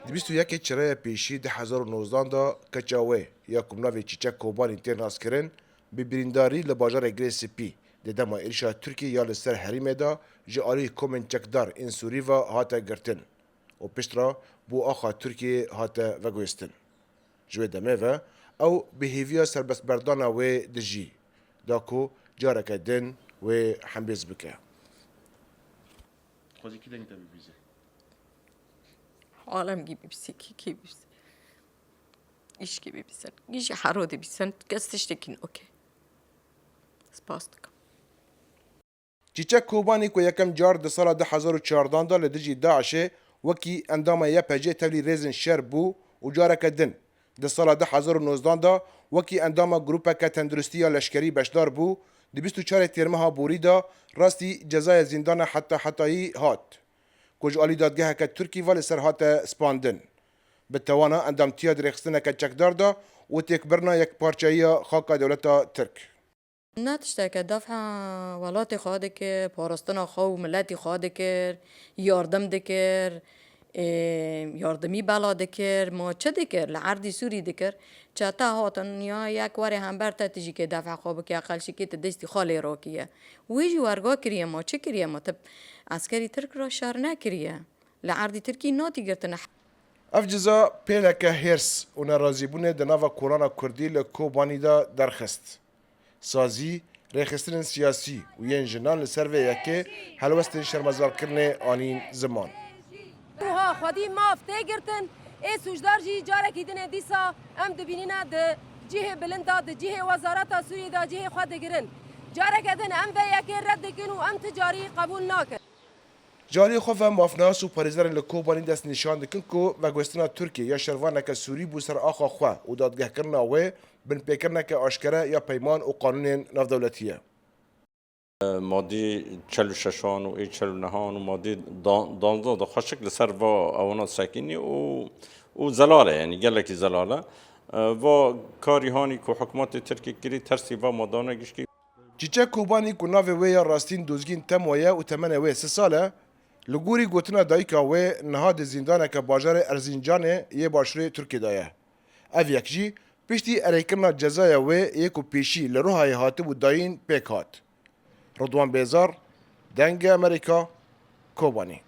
دویست و یک چرای پیشی ده 2019 دا کچاوه یا کمناوی چیچک کوبانی تین راست کرن به برینداری لباجار گریس پی ده دما ایرشا ترکیه یا لسر حریمه دا جاری کومن چکدار این سوری و هاتا گرتن و پشترا بو آخا ترکیه هاتا وگوستن جوه دمه و او بهیویا سربست بردانا و دجی داکو جارک دن و حمبیز بکه خوزی کی دنگتا ببیزه عالم gibi bir ki bir iş gibi bir sen. İş harode bir sen gazetecinin okey. Spastik. چیچک کوبانی کو یکم جار د سال 2014 دا لدجی داعش وکی اندام یا پجه تولی رزن شر بو و جارک دن د سال 2019 دا وکی اندام گروپا که تندرستی لشکری بشدار بو د 24 تیرمها بوری دا راستی جزای زندان حتی هات کج آلی دادگاه که ترکی ولی سر هات سپاندن به توانا اندام تیا درخستنه که چکدار دا و تکبرنا یک پارچایی خاک دولتا ترک نه تشتکه دفع ولات خواهد که پارستان خواه و ملتی خواهد که یاردم دکر یاردمی بلا دکر ما چه دکر لعردی سوری دکر چه تا هاتن یا یک واری هم بر تجی که دفع خواه که اقلشی که دستی خالی را کیه ویجی ورگا کریه ما چه کریه ما تب عسکری ترک را شر نکریه لعردی ترکی ناتی گرتن اف جزا پیلکه هرس و نرازیبونه دناوا کورانا کردی لکوبانی دا درخست سازی رخصتن سیاسی و ین جنان لسر و یکه حلوستن شرمزار کرنه آنین زمان ها خودی ماف تگرتن ای سوجدار جی جاره کیدن دیسا ام دبینینا د جهه بلندا د جهه وزارت سوری دا جهه خود گرن جاره کدن ام و یکه رد کنو ام تجاری قبول ناکن جاری خوف مافناس و پریزر لکوبانی دست نشان دکن کو و گوستنا ترکیه یا شروانه که سوری بو سر آخا خواه و دادگه کرنا و بن پیکرنه که آشکره یا پیمان و قانون نافدولتیه مادی 46 و ای 49 و مادی 12 ده خشک لسر و اونا ساکنی و زلاله یعنی گلکی زلاله و کاری هانی که حکومت ترکیه کری ترسی و مادانه گشتی چیچک کوبانی کو ناوی و یا راستین دوزگین تم و یا و تمنه و 3 ساله لگوری گوتنا دایکا و نهاد زندانه که باجار ارزینجانه یه باشوری ترکی دایه او یک جی پشتی اریکرنا جزایه و یکو پیشی لروهای هاتب و داین پیک هات رضوان بیزار دنگ امریکا کوبانی